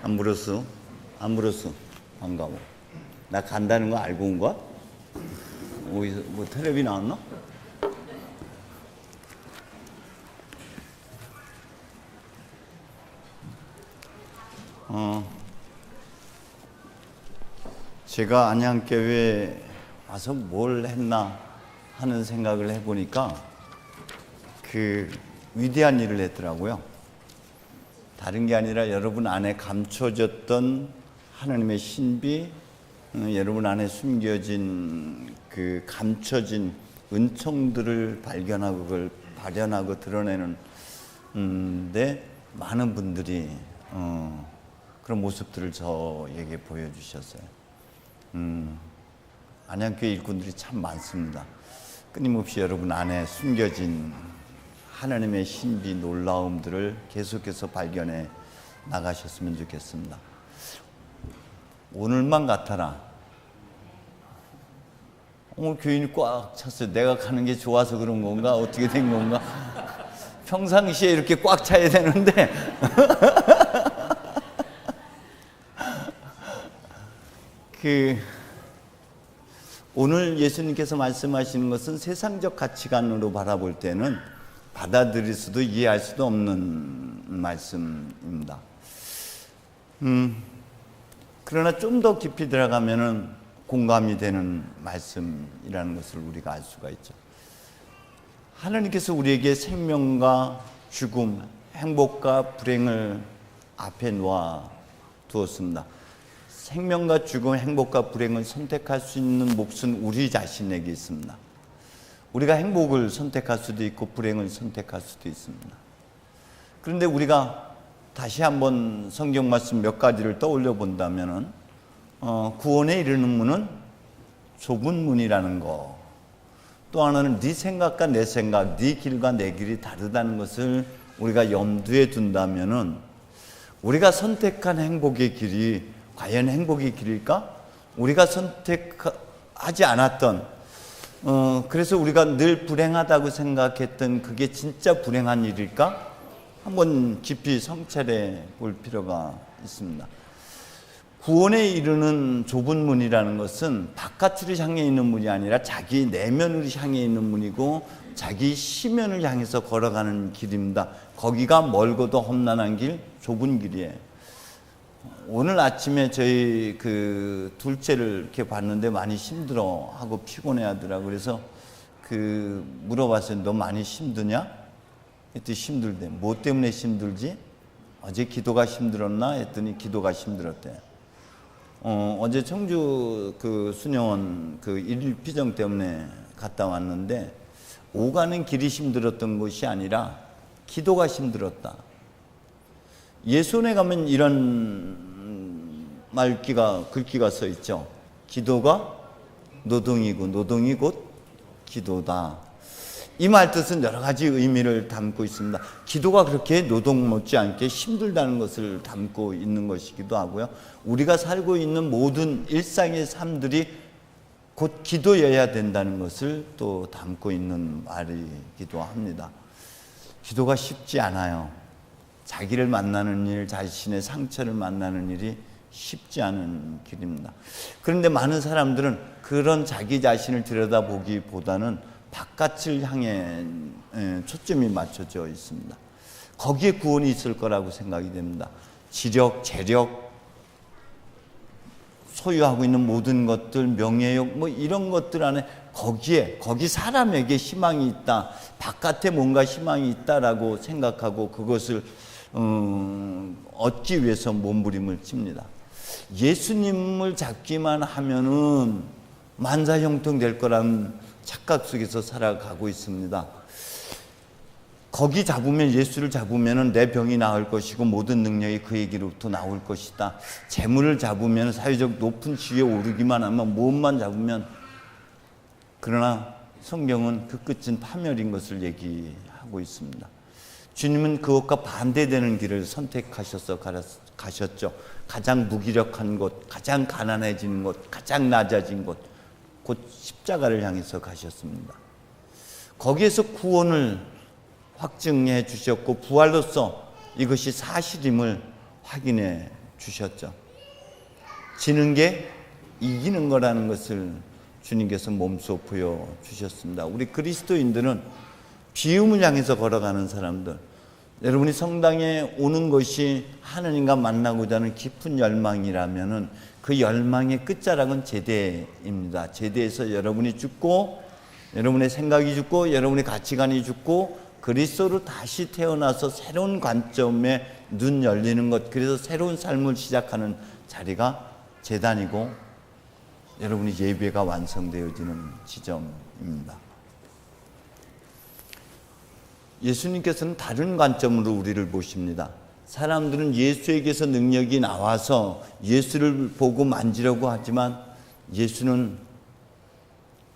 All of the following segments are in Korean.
안 물었어? 안 물었어. 반가워. 나 간다는 거 알고 온 거야? 어디서 뭐 텔레비 나왔나? 제가 안양교회에 와서 뭘 했나 하는 생각을 해보니까 그 위대한 일을 했더라고요. 다른 게 아니라 여러분 안에 감춰졌던 하나님의 신비, 여러분 안에 숨겨진 그 감춰진 은총들을 발견하고 그걸 발현하고 드러내는 데 많은 분들이 그런 모습들을 저에게 보여주셨어요. 안양교회 일꾼들이 참 많습니다. 끊임없이 여러분 안에 숨겨진 하나님의 신비 놀라움들을 계속해서 발견해 나가셨으면 좋겠습니다. 오늘만 같아라. 오늘 교인이 꽉 찼어요. 내가 가는 게 좋아서 그런 건가? 어떻게 된 건가? 평상시에 이렇게 꽉 차야 되는데 오늘 예수님께서 말씀하시는 것은 세상적 가치관으로 바라볼 때는 받아들일 수도 이해할 수도 없는 말씀입니다. 그러나 좀 더 깊이 들어가면은 공감이 되는 말씀이라는 것을 우리가 알 수가 있죠. 하나님께서 우리에게 생명과 죽음, 행복과 불행을 앞에 놓아 두었습니다. 생명과 죽음, 행복과 불행을 선택할 수 있는 몫은 우리 자신에게 있습니다. 우리가 행복을 선택할 수도 있고 불행을 선택할 수도 있습니다. 그런데 우리가 다시 한번 성경 말씀 몇 가지를 떠올려 본다면은 구원에 이르는 문은 좁은 문이라는 거, 또 하나는 네 생각과 내 생각, 네 길과 내 길이 다르다는 것을 우리가 염두에 둔다면은 우리가 선택한 행복의 길이 과연 행복의 길일까? 우리가 선택하지 않았던 그래서 우리가 늘 불행하다고 생각했던 그게 진짜 불행한 일일까? 한번 깊이 성찰해 볼 필요가 있습니다. 구원에 이르는 좁은 문이라는 것은 바깥으로 향해 있는 문이 아니라 자기 내면으로 향해 있는 문이고 자기 시면을 향해서 걸어가는 길입니다. 거기가 멀고도 험난한 길, 좁은 길이에요. 오늘 아침에 저희 그 둘째를 이렇게 봤는데 많이 힘들어하고 피곤해 하더라고요. 그래서 물어봤어요. 너 많이 힘드냐? 했더니 힘들대. 뭐 때문에 힘들지? 어제 기도가 힘들었나? 했더니 기도가 힘들었대. 어제 청주 수녀원 일일 피정 때문에 갔다 왔는데 오가는 길이 힘들었던 것이 아니라 기도가 힘들었다. 예수원에 가면 이런 글귀가 써 있죠. 기도가 노동이고 노동이 곧 기도다. 이 말 뜻은 여러 가지 의미를 담고 있습니다. 기도가 그렇게 노동 못지않게 힘들다는 것을 담고 있는 것이기도 하고요. 우리가 살고 있는 모든 일상의 삶들이 곧 기도여야 된다는 것을 또 담고 있는 말이기도 합니다. 기도가 쉽지 않아요. 자기를 만나는 일, 자신의 상처를 만나는 일이 쉽지 않은 길입니다. 그런데 많은 사람들은 그런 자기 자신을 들여다보기보다는 바깥을 향해 초점이 맞춰져 있습니다. 거기에 구원이 있을 거라고 생각이 됩니다. 지력, 재력, 소유하고 있는 모든 것들, 명예욕, 이런 것들 안에 거기 사람에게 희망이 있다, 바깥에 뭔가 희망이 있다라고 생각하고 그것을 얻기 위해서 몸부림을 칩니다. 예수님을 잡기만 하면은 만사형통 될 거라는 착각 속에서 살아가고 있습니다. 거기 잡으면, 예수를 잡으면 내 병이 나을 것이고 모든 능력이 그에게로부터 나올 것이다. 재물을 잡으면 사회적 높은 지위에 오르기만 하면, 무엇만 잡으면, 그러나 성경은 그 끝은 파멸인 것을 얘기하고 있습니다. 주님은 그것과 반대되는 길을 선택하셔서 가셨죠. 가장 무기력한 곳, 가장 가난해지는 곳, 가장 낮아진 곳, 곧 십자가를 향해서 가셨습니다. 거기에서 구원을 확증해 주셨고 부활로서 이것이 사실임을 확인해 주셨죠. 지는 게 이기는 거라는 것을 주님께서 몸소 보여주셨습니다. 우리 그리스도인들은 비움을 향해서 걸어가는 사람들, 여러분이 성당에 오는 것이 하나님과 만나고자 하는 깊은 열망이라면 그 열망의 끝자락은 제대입니다. 제대에서 여러분이 죽고, 여러분의 생각이 죽고, 여러분의 가치관이 죽고, 그리스도로 다시 태어나서 새로운 관점에 눈 열리는 것, 그래서 새로운 삶을 시작하는 자리가 제단이고, 여러분의 예배가 완성되어지는 지점입니다. 예수님께서는 다른 관점으로 우리를 보십니다. 사람들은 예수에게서 능력이 나와서 예수를 보고 만지려고 하지만 예수는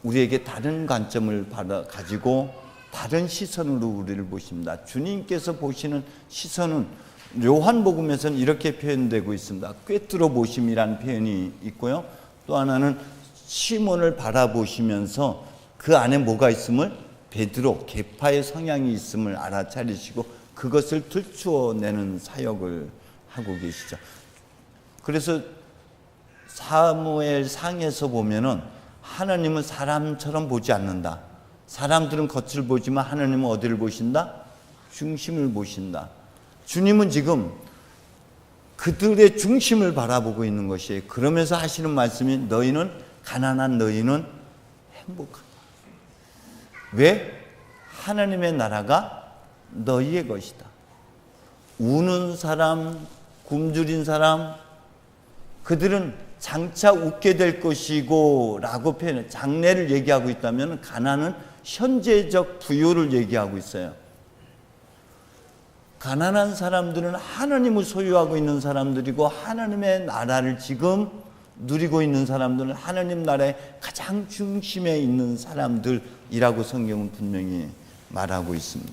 우리에게 다른 관점을 가지고 다른 시선으로 우리를 보십니다. 주님께서 보시는 시선은 요한복음에서는 이렇게 표현되고 있습니다. 꿰뚫어 보심이라는 표현이 있고요. 또 하나는 시몬을 바라보시면서 그 안에 뭐가 있음을, 베드로, 계파의 성향이 있음을 알아차리시고 그것을 들추어내는 사역을 하고 계시죠. 그래서 사무엘상에서 보면은 하나님은 사람처럼 보지 않는다. 사람들은 겉을 보지만 하나님은 어디를 보신다? 중심을 보신다. 주님은 지금 그들의 중심을 바라보고 있는 것이에요. 그러면서 하시는 말씀이 너희는, 가난한 너희는 행복하다. 왜? 하나님의 나라가 너희의 것이다. 우는 사람, 굶주린 사람, 그들은 장차 웃게 될 것이고 라고 표현해. 장래를 얘기하고 있다면 가난은 현재적 부요를 얘기하고 있어요. 가난한 사람들은 하나님을 소유하고 있는 사람들이고, 하나님의 나라를 지금 누리고 있는 사람들은 하나님 나라의 가장 중심에 있는 사람들이라고 성경은 분명히 말하고 있습니다.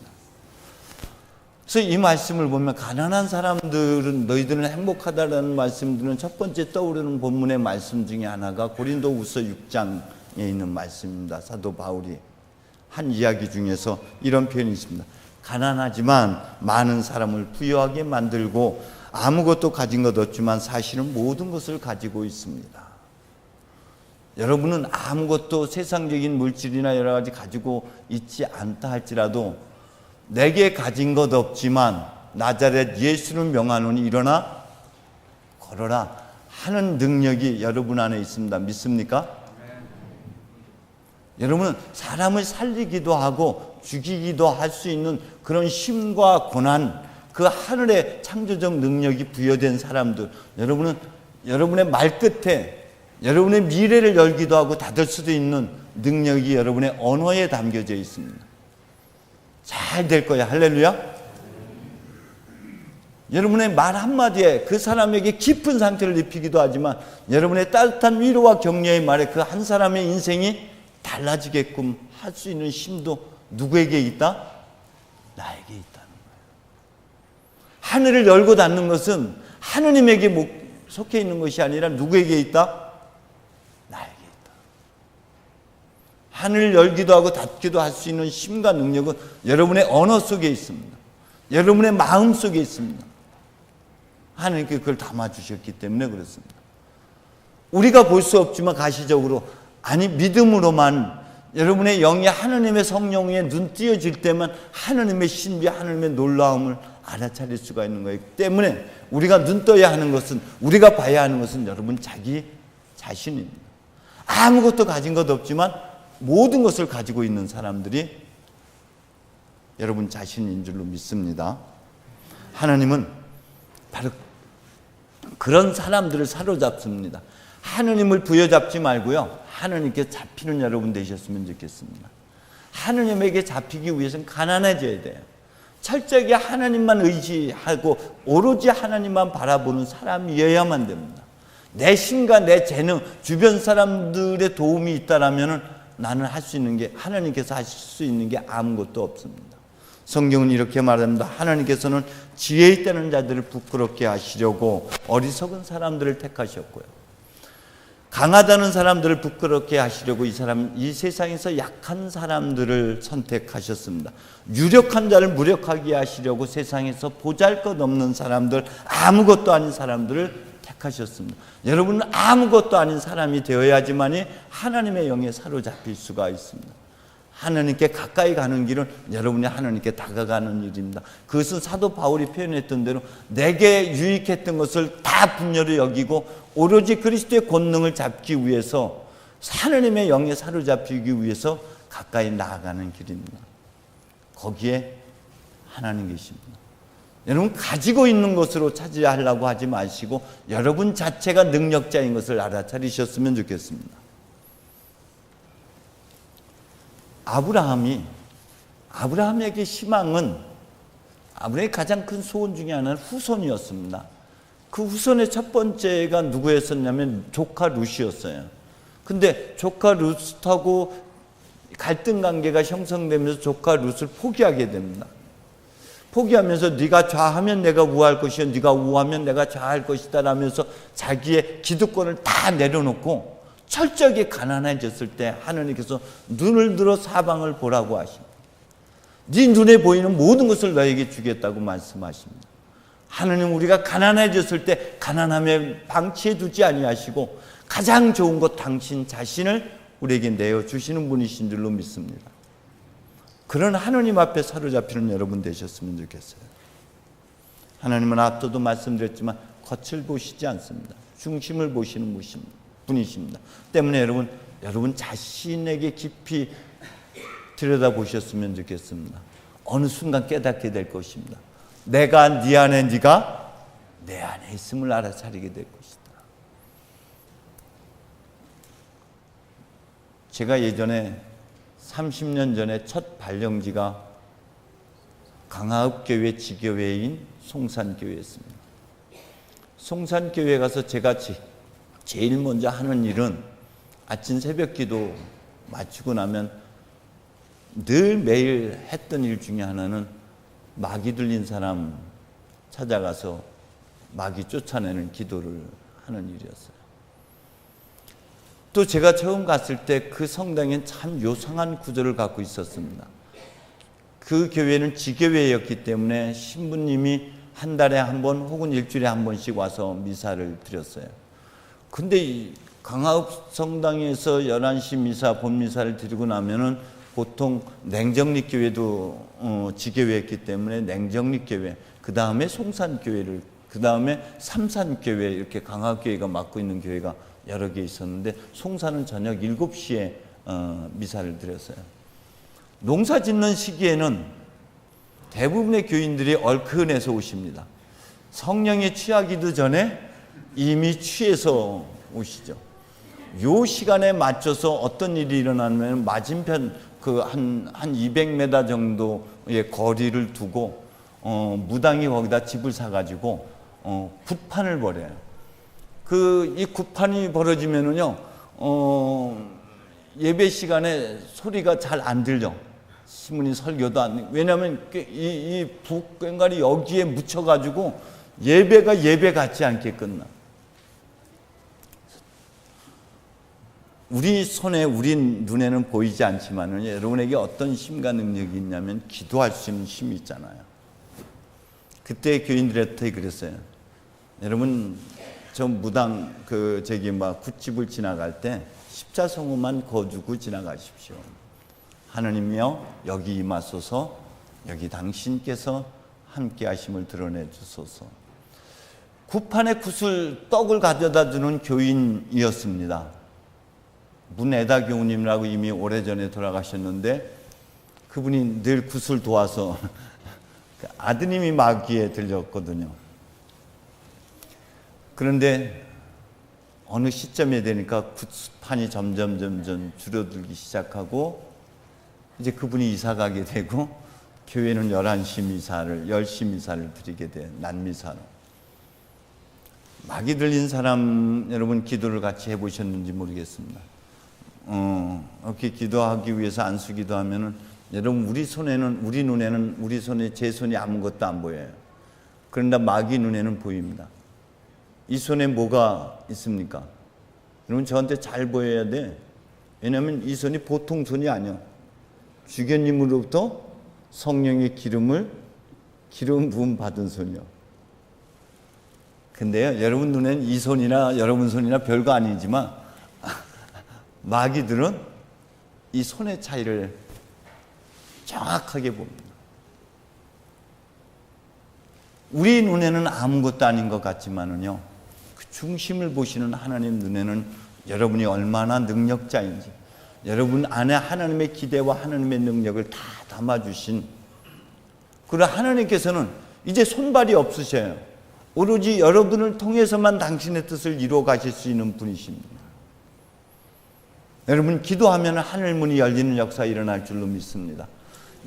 그래서 이 말씀을 보면 가난한 사람들은, 너희들은 행복하다라는 말씀들은 첫 번째 떠오르는 본문의 말씀 중에 하나가 고린도후서 6장에 있는 말씀입니다. 사도 바울이 한 이야기 중에서 이런 표현이 있습니다. 가난하지만 많은 사람을 부유하게 만들고 아무것도 가진 것 없지만 사실은 모든 것을 가지고 있습니다. 여러분은 아무것도 세상적인 물질이나 여러 가지 가지고 있지 않다 할지라도 내게 가진 것 없지만 나자렛 예수를 명하노니 일어나 걸어라 하는 능력이 여러분 안에 있습니다. 믿습니까? 여러분은 사람을 살리기도 하고 죽이기도 할 수 있는 그런 힘과 고난, 그 하늘의 창조적 능력이 부여된 사람들, 여러분은 여러분의 말끝에 여러분의 미래를 열기도 하고 닫을 수도 있는 능력이 여러분의 언어에 담겨져 있습니다. 잘 될 거야. 할렐루야. 여러분의 말 한마디에 그 사람에게 깊은 상태를 입히기도 하지만 여러분의 따뜻한 위로와 격려의 말에 그 한 사람의 인생이 달라지게끔 할 수 있는 힘도 누구에게 있다? 나에게 있다는 거예요. 하늘을 열고 닫는 것은 하느님에게 속해 있는 것이 아니라 누구에게 있다? 나에게 있다. 하늘을 열기도 하고 닫기도 할 수 있는 힘과 능력은 여러분의 언어 속에 있습니다. 여러분의 마음 속에 있습니다. 하나님께 그걸 담아주셨기 때문에 그렇습니다. 우리가 볼 수 없지만 가시적으로, 아니 믿음으로만 여러분의 영이 하나님의 성령 위에 눈 띄어질 때만 하나님의 신비, 하나님의 놀라움을 알아차릴 수가 있는 거예요. 때문에 우리가 눈 떠야 하는 것은, 우리가 봐야 하는 것은 여러분 자기 자신입니다. 아무것도 가진 것 없지만 모든 것을 가지고 있는 사람들이 여러분 자신인 줄로 믿습니다. 하나님은 바로 그런 사람들을 사로잡습니다. 하느님을 부여잡지 말고요, 하느님께 잡히는 여러분 되셨으면 좋겠습니다. 하느님에게 잡히기 위해서는 가난해져야 돼요. 철저하게 하나님만 의지하고 오로지 하나님만 바라보는 사람이어야만 됩니다. 내 힘과 내 재능, 주변 사람들의 도움이 있다라면 나는 할 수 있는 게, 하나님께서 하실 수 있는 게 아무것도 없습니다. 성경은 이렇게 말합니다. 하나님께서는 지혜 있다는 자들을 부끄럽게 하시려고 어리석은 사람들을 택하셨고요, 강하다는 사람들을 부끄럽게 하시려고 이 세상에서 약한 사람들을 선택하셨습니다. 유력한 자를 무력하게 하시려고 세상에서 보잘것없는 사람들, 아무것도 아닌 사람들을 택하셨습니다. 여러분은 아무것도 아닌 사람이 되어야지만이 하나님의 영에 사로잡힐 수가 있습니다. 하나님께 가까이 가는 길은 여러분이 하나님께 다가가는 일입니다. 그것은 사도 바울이 표현했던 대로 내게 유익했던 것을 다 분별히 여기고 오로지 그리스도의 권능을 잡기 위해서 하나님의 영에 사로잡히기 위해서 가까이 나아가는 길입니다. 거기에 하나님 계십니다. 여러분 가지고 있는 것으로 차지하려고 하지 마시고 여러분 자체가 능력자인 것을 알아차리셨으면 좋겠습니다. 아브라함에게 희망은 아브라함의 가장 큰 소원 중에 하나는 후손이었습니다. 그 후손의 첫 번째가 누구였었냐면 조카 룻이었어요. 근데 조카 룻하고 갈등 관계가 형성되면서 조카 룻을 포기하게 됩니다. 포기하면서 네가 좌하면 내가 우할 것이요 네가 우하면 내가 좌할 것이다 라면서 자기의 기득권을 다 내려놓고 철저하게 가난해졌을 때 하나님께서 눈을 들어 사방을 보라고 하십니다. 네 눈에 보이는 모든 것을 너에게 주겠다고 말씀하십니다. 하나님 우리가 가난해졌을 때 가난함에 방치해 두지 아니하시고 가장 좋은 것 당신 자신을 우리에게 내어주시는 분이신 줄로 믿습니다. 그런 하나님 앞에 사로잡히는 여러분 되셨으면 좋겠어요. 하나님은 앞서도 말씀드렸지만 겉을 보시지 않습니다. 중심을 보시는 분이십니다. 때문에 여러분 자신에게 깊이 들여다보셨으면 좋겠습니다. 어느 순간 깨닫게 될 것입니다. 내가 네 안에 네가 내 안에 있음을 알아차리게 될 것이다. 제가 예전에 30년 전에 첫 발령지가 강화읍교회 지교회인 송산교회였습니다. 송산교회 가서 제가 제일 먼저 하는 일은 아침 새벽기도 마치고 나면 늘 매일 했던 일 중에 하나는 마귀 들린 사람 찾아가서 마귀 쫓아내는 기도를 하는 일이었어요. 또 제가 처음 갔을 때 그 성당엔 참 요상한 구조를 갖고 있었습니다. 그 교회는 지교회였기 때문에 신부님이 한 달에 한 번 혹은 일주일에 한 번씩 와서 미사를 드렸어요. 근데 이 강화읍 성당에서 11시 미사, 본미사를 드리고 나면은 보통 냉정리교회도 지교회였기 때문에 냉정리교회, 그 다음에 송산교회를, 그 다음에 삼산교회, 이렇게 강화교회가 맡고 있는 교회가 여러 개 있었는데 송산은 저녁 7시에 미사를 드렸어요. 농사 짓는 시기에는 대부분의 교인들이 얼큰해서 오십니다. 성령에 취하기도 전에 이미 취해서 오시죠. 요 시간에 맞춰서 어떤 일이 일어나면 맞은편 그 한 200m 정도의 거리를 두고 무당이 거기다 집을 사가지고 굿판을 벌여요. 이 굿판이 벌어지면은요 예배 시간에 소리가 잘 안 들려. 신문이 설교도 안. 왜냐하면 이 북꽹과리 여기에 묻혀가지고 예배가 예배 같지 않게 끝나. 우리 손에 우리 눈에는 보이지 않지만은 여러분에게 어떤 힘과 능력이 있냐면 기도할 수 있는 힘이 있잖아요. 그때 교인들한테 그랬어요. 여러분 저 무당 굿집을 지나갈 때 십자성호만 거두고 지나가십시오. 하느님이여 여기 임하소서, 여기 당신께서 함께 하심을 드러내 주소서. 굿판에 떡을 가져다 주는 교인이었습니다. 문에다 교우님이라고 이미 오래전에 돌아가셨는데 그분이 늘 굿을 도와서 아드님이 마귀에 들렸거든요. 그런데 어느 시점에 되니까 굿판이 점점 줄어들기 시작하고 이제 그분이 이사 가게 되고 교회는 11시 미사를 10시 미사를 드리게 돼. 난미사로. 마귀 들린 사람 여러분 기도를 같이 해보셨는지 모르겠습니다. 이렇게 기도하기 위해서 안수 기도하면은 여러분 우리 눈에는 제 손이 아무것도 안 보여요. 그런데 마귀 눈에는 보입니다. 이 손에 뭐가 있습니까? 여러분 저한테 잘 보여야 돼. 왜냐하면 이 손이 보통 손이 아니야. 주교님으로부터 성령의 기름 부음 받은 손이요. 근데요, 여러분 눈엔 이 손이나 여러분 손이나 별거 아니지만 마귀들은 이 손의 차이를 정확하게 봅니다. 우리 눈에는 아무것도 아닌 것 같지만은요, 그 중심을 보시는 하나님 눈에는 여러분이 얼마나 능력자인지, 여러분 안에 하나님의 기대와 하나님의 능력을 다 담아주신, 그러나 하나님께서는 이제 손발이 없으셔요. 오로지 여러분을 통해서만 당신의 뜻을 이루어 가실 수 있는 분이십니다. 여러분 기도하면 하늘 문이 열리는 역사 일어날 줄로 믿습니다.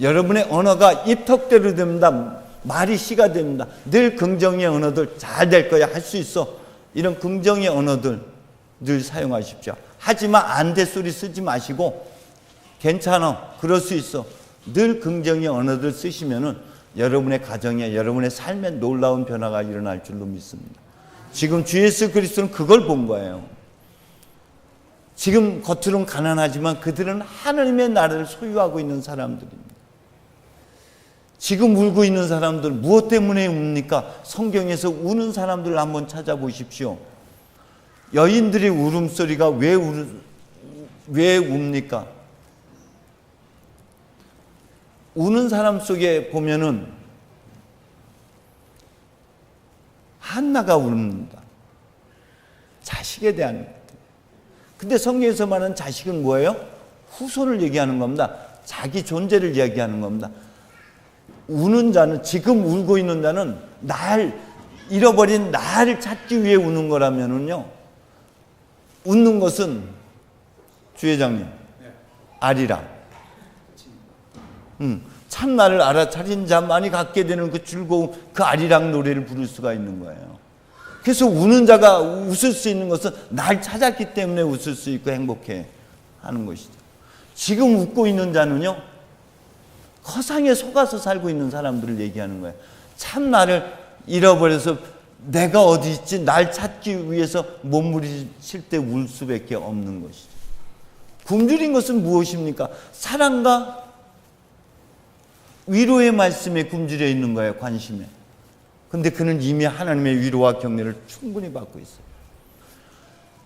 여러분의 언어가 입턱대로 됩니다. 말이 씨가 됩니다. 늘 긍정의 언어들 잘 될 거야, 할 수 있어, 이런 긍정의 언어들 늘 사용하십시오. 하지만 안 돼 소리 쓰지 마시고 괜찮아, 그럴 수 있어, 늘 긍정의 언어들 쓰시면은 여러분의 가정에, 여러분의 삶에 놀라운 변화가 일어날 줄로 믿습니다. 지금 주 예수 그리스도는 그걸 본 거예요. 지금 겉으로는 가난하지만 그들은 하나님의 나라를 소유하고 있는 사람들입니다. 지금 울고 있는 사람들 무엇 때문에 웁니까? 성경에서 우는 사람들을 한번 찾아보십시오. 여인들의 울음소리가 왜 웁니까? 우는 사람 속에 보면은 한나가 웁니다. 자식에 대한. 근데 성경에서 말하는 자식은 뭐예요? 후손을 얘기하는 겁니다. 자기 존재를 이야기하는 겁니다. 우는 자는, 지금 울고 있는 자는 잃어버린 나를 찾기 위해 우는 거라면은요, 웃는 것은 주 회장님, 아리랑, 참 나를 알아차린 자만이 갖게 되는 그 즐거움, 그 아리랑 노래를 부를 수가 있는 거예요. 그래서 우는 자가 웃을 수 있는 것은 날 찾았기 때문에 웃을 수 있고 행복해 하는 것이죠. 지금 웃고 있는 자는요, 허상에 속아서 살고 있는 사람들을 얘기하는 거예요. 참 나를 잃어버려서 내가 어디 있지, 날 찾기 위해서 몸부림칠 때 울 수밖에 없는 것이죠. 굶주린 것은 무엇입니까? 사랑과 위로의 말씀에 굶주려 있는 거예요, 관심에. 근데 그는 이미 하나님의 위로와 격려를 충분히 받고 있어요.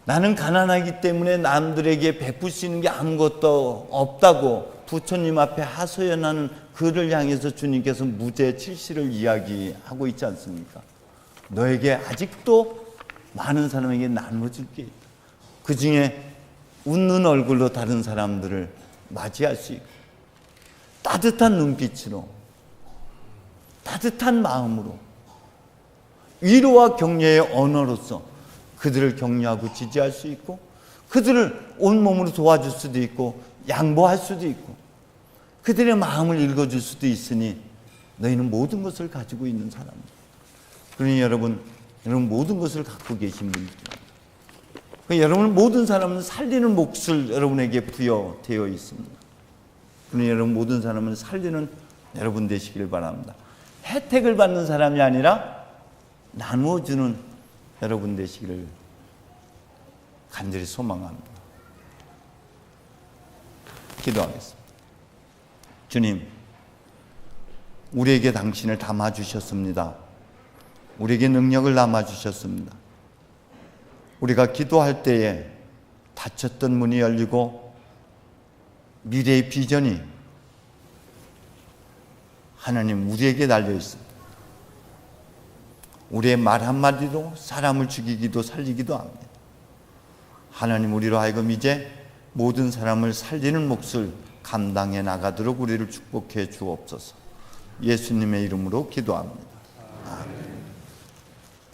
나는 가난하기 때문에 남들에게 베풀 수 있는 게 아무것도 없다고 부처님 앞에 하소연하는 그를 향해서 주님께서 무죄 칠시를 이야기하고 있지 않습니까? 너에게 아직도 많은 사람에게 나눠줄 게 있다. 그 중에 웃는 얼굴로 다른 사람들을 맞이할 수 있고, 따뜻한 눈빛으로, 따뜻한 마음으로, 위로와 격려의 언어로서 그들을 격려하고 지지할 수 있고, 그들을 온몸으로 도와줄 수도 있고 양보할 수도 있고, 그들의 마음을 읽어줄 수도 있으니 너희는 모든 것을 가지고 있는 사람입니다. 그러니 여러분 모든 것을 갖고 계신 분이죠. 여러분 모든 사람은 살리는 몫을 여러분에게 부여되어 있습니다. 그러니 여러분 모든 사람은 살리는 여러분 되시길 바랍니다. 혜택을 받는 사람이 아니라 나누어주는 여러분 되시기를 간절히 소망합니다. 기도하겠습니다. 주님, 우리에게 당신을 담아주셨습니다. 우리에게 능력을 담아주셨습니다. 우리가 기도할 때에 닫혔던 문이 열리고 미래의 비전이 하나님 우리에게 달려 있습니다. 우리의 말 한마디도 사람을 죽이기도 살리기도 합니다. 하나님, 우리로 하여금 이제 모든 사람을 살리는 몫을 감당해 나가도록 우리를 축복해 주옵소서. 예수님의 이름으로 기도합니다.